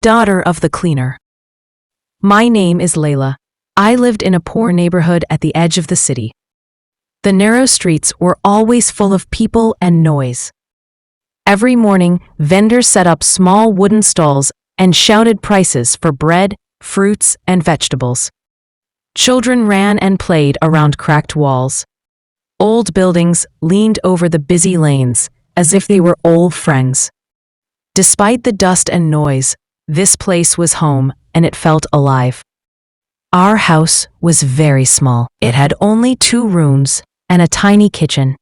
Daughter of the cleaner. My name is Layla. I lived in a poor neighborhood at the edge of the city. The narrow streets were always full of people and noise. Every morning, vendors set up small wooden stalls and shouted prices for bread, fruits, and vegetables. Children ran and played around cracked walls. Old buildings leaned over the busy lanes as if they were old friends. Despite the dust and noise, this place was home and it felt alive. Our house was very small. It had only 2 rooms and a tiny kitchen.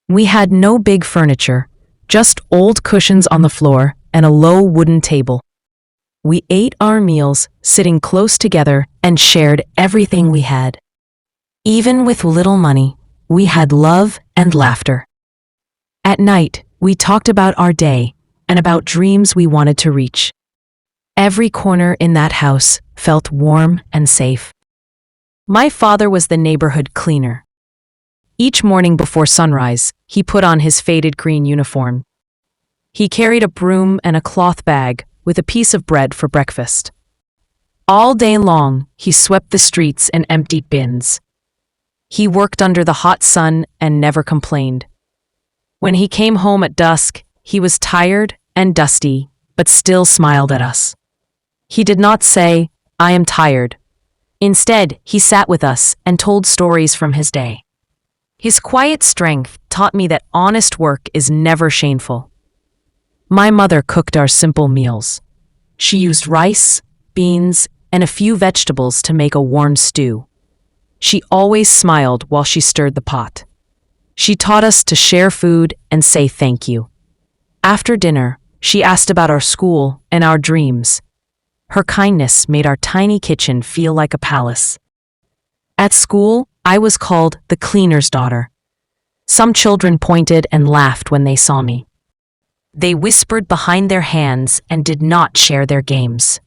We had no big furniture, just old cushions on the floor and a low wooden table. We ate our meals sitting close together and shared everything we had. Even with little money, we had love and laughter. At night, we talked about our day and about dreams we wanted to reach. Every corner in that house felt warm and safe. My father was the neighborhood cleaner. Each morning before sunrise, he put on his faded green uniform. He carried a broom and a cloth bag with a piece of bread for breakfast. All day long, he swept the streets and emptied bins. He worked under the hot sun and never complained. When he came home at dusk, he was tired and dusty, but still smiled at us. He did not say, "I am tired." Instead, he sat with us and told stories from his day. His quiet strength taught me that honest work is never shameful. My mother cooked our simple meals. She used rice, beans, and a few vegetables to make a warm stew. She always smiled while she stirred the pot. She taught us to share food and say thank you. After dinner, she asked about our school and our dreams. Her kindness made our tiny kitchen feel like a palace. At school, I was called the cleaner's daughter. Some children pointed and laughed when they saw me. They whispered behind their hands and did not share their games.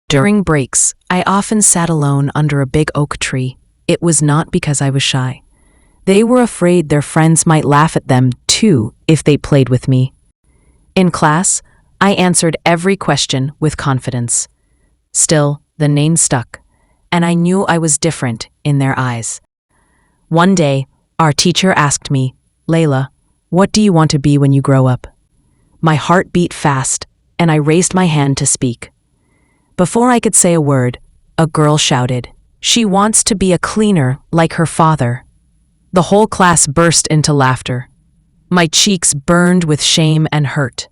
During breaks, I often sat alone under a big oak tree. It was not because I was shy. They were afraid their friends might laugh at them too if they played with me. In class, I answered every question with confidence. Still, the name stuck, and I knew I was different in their eyes. One day, our teacher asked me, "Layla, what do you want to be when you grow up?" My heart beat fast, and I raised my hand to speak. Before I could say a word, a girl shouted, "She wants to be a cleaner like her father." The whole class burst into laughter. My cheeks burned with shame and hurt.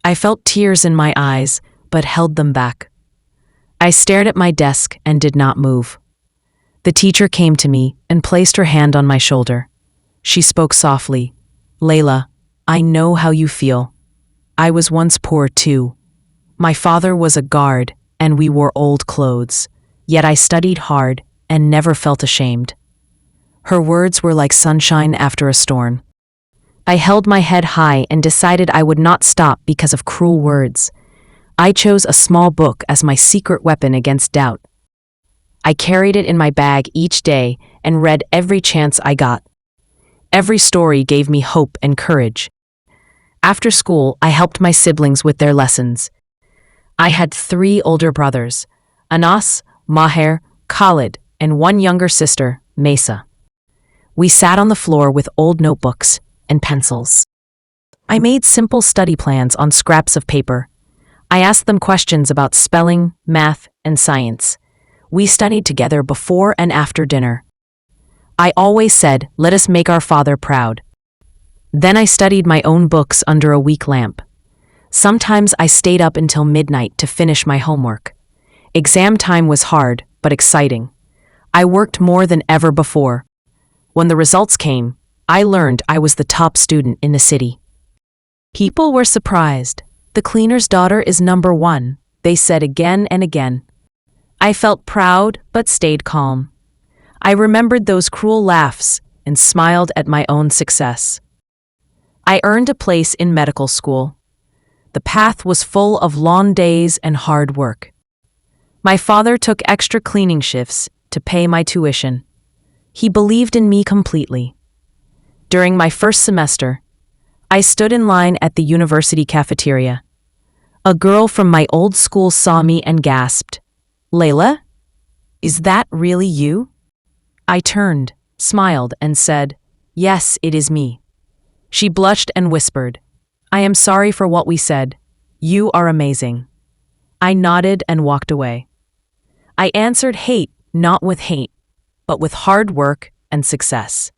I felt tears in my eyes, but held them back. I stared at my desk and did not move. The teacher came to me and placed her hand on my shoulder. She spoke softly, "Layla, I know how you feel. I was once poor too. My father was a guard and we wore old clothes, yet I studied hard and never felt ashamed." Her words were like sunshine after a storm. I held my head high and decided I would not stop because of cruel words. I chose a small book as my secret weapon against doubt. I carried it in my bag each day and read every chance I got. Every story gave me hope and courage. After school, I helped my siblings with their lessons. I had 3 older brothers, Anas, Maher, Khalid, and 1 younger sister, Mesa. We sat on the floor with old notebooks and pencils. I made simple study plans on scraps of paper. I asked them questions about spelling, math, and science. We studied together before and after dinner. I always said, "Let us make our father proud." Then I studied my own books under a weak lamp. Sometimes I stayed up until midnight to finish my homework. Exam time was hard, but exciting. I worked more than ever before. When the results came, I learned I was the top student in the city. People were surprised. "The cleaner's daughter is number 1, they said again and again. I felt proud but stayed calm. I remembered those cruel laughs and smiled at my own success. I earned a place in medical school. The path was full of long days and hard work. My father took extra cleaning shifts to pay my tuition. He believed in me completely. During my first semester, I stood in line at the university cafeteria. A girl from my old school saw me and gasped, "Layla? Is that really you?" I turned, smiled, and said, "Yes, it is me." She blushed and whispered, "I am sorry for what we said. You are amazing." I nodded and walked away. I answered hate, not with hate, but with hard work and success.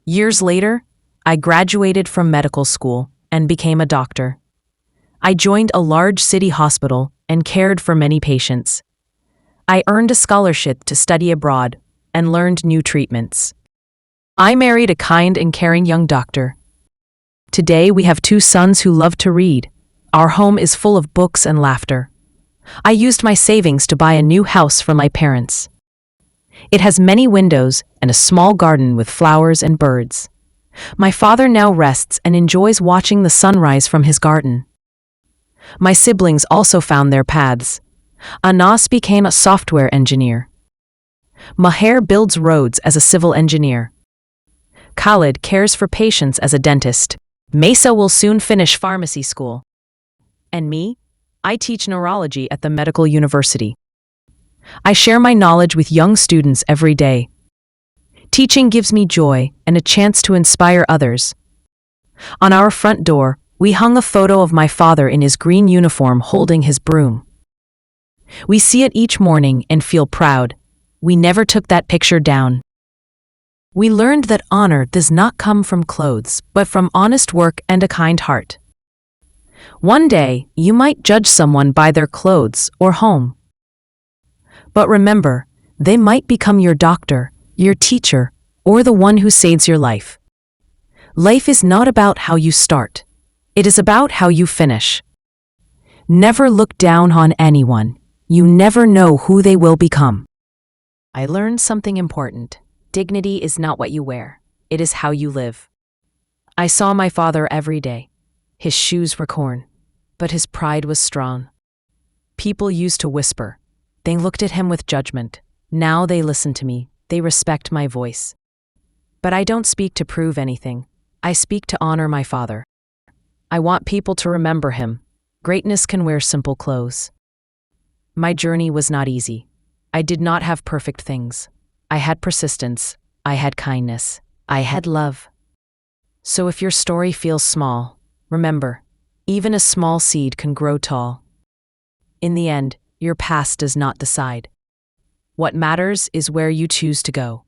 Years later, I graduated from medical school and became a doctor. I joined a large city hospital and cared for many patients. I earned a scholarship to study abroad and learned new treatments. I married a kind and caring young doctor. Today we have 2 sons who love to read. Our home is full of books and laughter. I used my savings to buy a new house for my parents. It has many windows and a small garden with flowers and birds. My father now rests and enjoys watching the sunrise from his garden. My siblings also found their paths. Anas became a software engineer. Maher builds roads as a civil engineer. Khalid cares for patients as a dentist. Mesa will soon finish pharmacy school. And me? I teach neurology at the medical university. I share my knowledge with young students every day. Teaching gives me joy and a chance to inspire others. On our front door, we hung a photo of my father in his green uniform holding his broom. We see it each morning and feel proud. We never took that picture down. We learned that honor does not come from clothes, but from honest work and a kind heart. One day, you might judge someone by their clothes or home. But remember, they might become your doctor, your teacher, or the one who saves your life. Life is not about how you start. It is about how you finish. Never look down on anyone. You never know who they will become. I learned something important. Dignity is not what you wear. It is how you live. I saw my father every day. His shoes were worn, but his pride was strong. People used to whisper. They looked at him with judgment. Now they listen to me. They respect my voice. But I don't speak to prove anything. I speak to honor my father. I want people to remember him. Greatness can wear simple clothes. My journey was not easy. I did not have perfect things. I had persistence. I had kindness. I had love. So if your story feels small, remember, even a small seed can grow tall. In the end, your past does not decide. What matters is where you choose to go.